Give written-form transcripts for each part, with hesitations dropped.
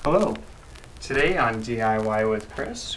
Hello. Today on DIY with Chris.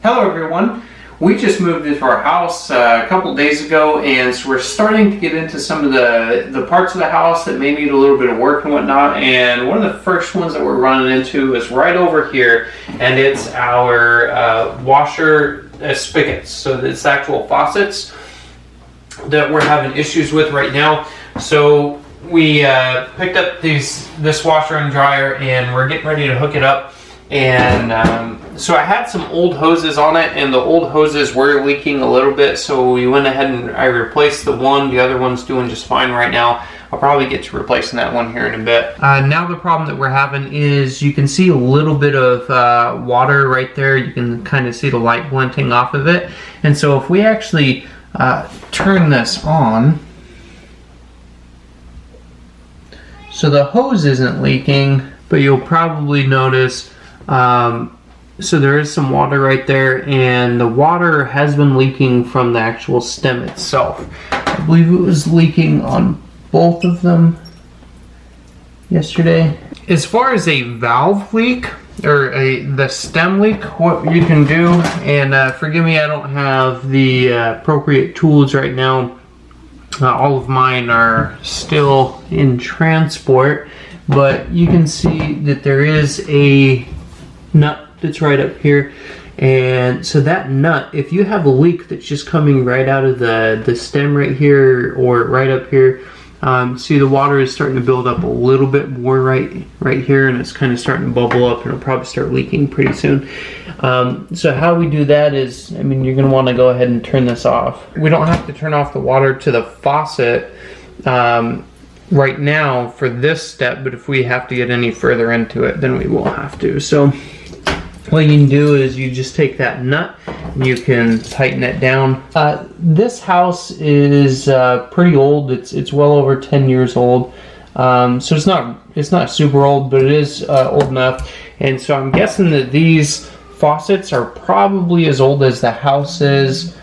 Hello everyone. We just moved into our house a couple days ago, and so we're starting to get into some of the parts of the house that may need a little bit of work and whatnot. And one of the first ones that we're running into is right over here, and it's our washer spigots. So it's actual faucets that we're having issues with right now. So we picked up this washer and dryer, and we're getting ready to hook it up. And so I had some old hoses on it, and the old hoses were leaking a little bit, so we went ahead and I replaced the one. The other one's doing just fine right now. I'll probably get to replacing that one here in a bit. Now the problem that we're having is you can see a little bit of water right there. You can kind of see the light glinting off of it. And so if we actually turn this on, so the hose isn't leaking, but you'll probably notice so there is some water right there, and the water has been leaking from the actual stem itself. I believe it was leaking on both of them yesterday. As far as a valve leak or the stem leak, what you can do, and forgive me, I don't have the appropriate tools right now. All of mine are still in transport, but you can see that there is a nut that's right up here, and so that nut, if you have a leak that's just coming right out of the stem right here or right up here, see the water is starting to build up a little bit more right here, and it's kind of starting to bubble up, and it'll probably start leaking pretty soon. So how we do that is, I mean, you're going to want to go ahead and turn this off. We don't have to turn off the water to the faucet right now for this step, but if we have to get any further into it, then we will have to. So what you can do is you just take that nut and you can tighten it down. This house is pretty old. It's well over 10 years old. So it's not super old, but it is old enough. And so I'm guessing that these faucets are probably as old as the house is.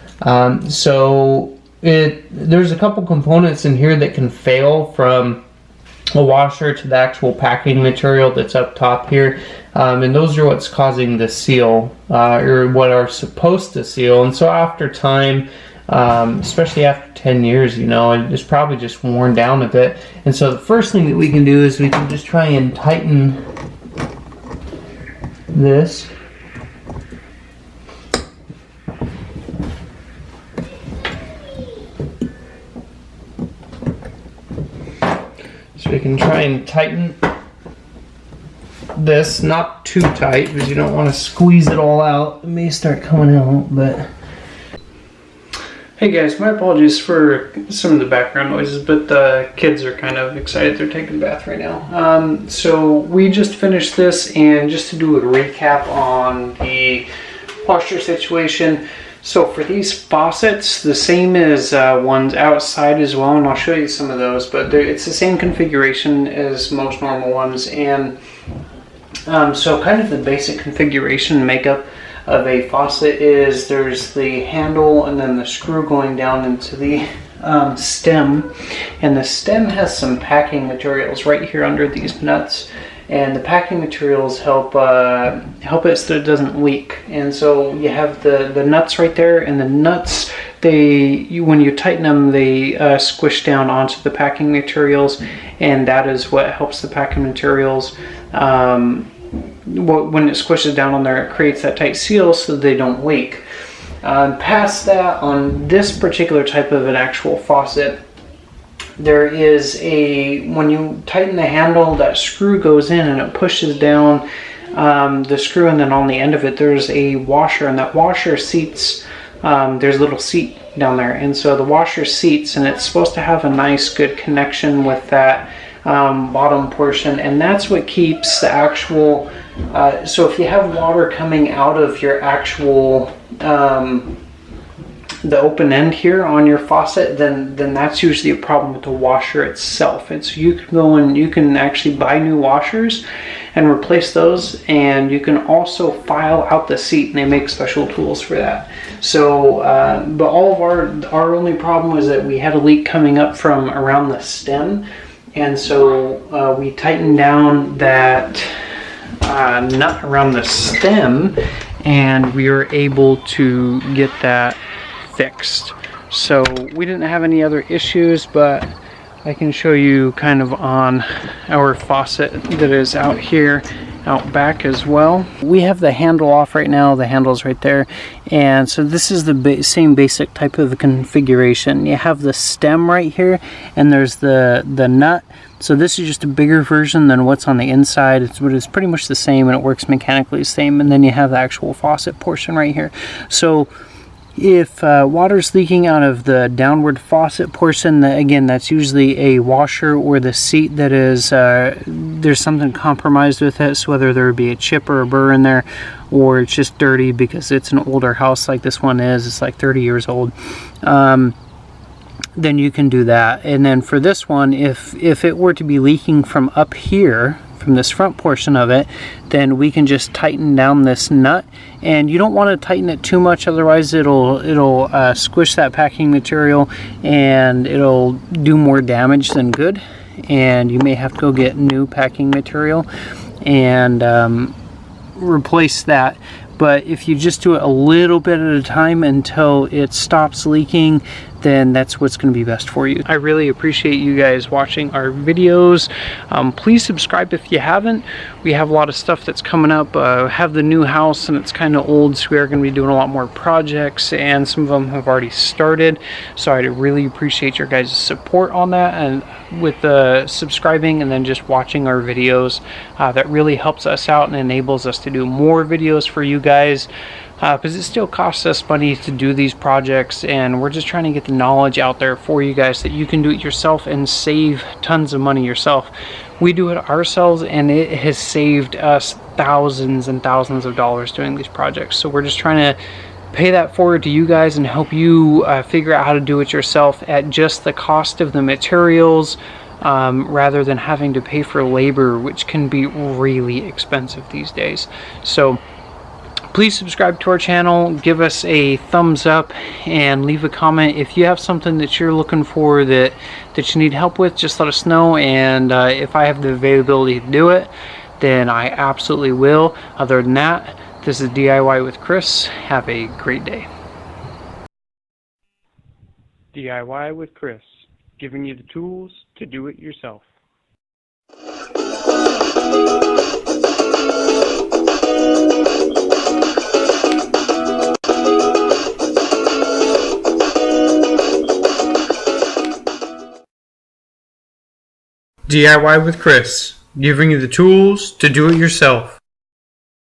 So there's a couple components in here that can fail, from a washer to the actual packing material that's up top here, and those are what's causing the seal, or what are supposed to seal. And so after time, especially after 10 years, you know, it's probably just worn down a bit. And so the first thing that we can do is we can just try and tighten this. So we can try and tighten this, not too tight because you don't want to squeeze it all out. It may start coming out, but... Hey guys, my apologies for some of the background noises, but the kids are kind of excited. They're taking a bath right now. So we just finished this, and just to do a recap on the washer situation. So for these faucets, the same as ones outside as well, and I'll show you some of those, but it's the same configuration as most normal ones. And so kind of the basic configuration makeup of a faucet is there's the handle and then the screw going down into the stem, and the stem has some packing materials right here under these nuts. And the packing materials help it so it doesn't leak. And so you have the nuts right there, and the nuts, when you tighten them, they squish down onto the packing materials, and that is what helps the packing materials. When it squishes down on there, it creates that tight seal so they don't leak. Past that, on this particular type of an actual faucet, there is when you tighten the handle, that screw goes in and it pushes down the screw, and then on the end of it there's a washer, and that washer seats, there's a little seat down there, and so the washer seats, and it's supposed to have a nice good connection with that bottom portion, and that's what keeps the actual so if you have water coming out of your actual the open end here on your faucet, then that's usually a problem with the washer itself. And so you can go and you can actually buy new washers and replace those, and you can also file out the seat, and they make special tools for that. So but all of our only problem was that we had a leak coming up from around the stem, and so we tightened down that nut around the stem, and we were able to get that fixed. So we didn't have any other issues, but I can show you kind of on our faucet that is out here, out back as well. We have the handle off right now, the handle's right there, and so this is the same basic type of configuration. You have the stem right here, and there's the nut. So this is just a bigger version than what's on the inside. It's pretty much the same, and it works mechanically the same. And then you have the actual faucet portion right here. So if water's leaking out of the downward faucet portion, again, that's usually a washer or the seat that is, there's something compromised with it. So whether there would be a chip or a burr in there, or it's just dirty because it's an older house like this one is. It's like 30 years old. Then you can do that. And then for this one, if it were to be leaking from up here, from this front portion of it, then we can just tighten down this nut. And you don't want to tighten it too much, otherwise it'll squish that packing material, and it'll do more damage than good, and you may have to go get new packing material and replace that. But if you just do it a little bit at a time until it stops leaking, then that's what's going to be best for you. I really appreciate you guys watching our videos. Please subscribe if you haven't. We have a lot of stuff that's coming up. Have the new house, and it's kind of old, so we are going to be doing a lot more projects, and some of them have already started. So I really appreciate your guys' support on that, and with the subscribing and then just watching our videos. That really helps us out and enables us to do more videos for you guys. Because it still costs us money to do these projects, and we're just trying to get the knowledge out there for you guys that you can do it yourself and save tons of money yourself. We do it ourselves, and it has saved us thousands and thousands of dollars doing these projects. So we're just trying to pay that forward to you guys and help you figure out how to do it yourself at just the cost of the materials, rather than having to pay for labor, which can be really expensive these days. So please subscribe to our channel, give us a thumbs up, and leave a comment. If you have something that you're looking for that you need help with, just let us know, and if I have the availability to do it, then I absolutely will. Other than that, this is DIY with Chris. Have a great day. DIY with Chris, giving you the tools to do it yourself. DIY with Chris, giving you the tools to do it yourself.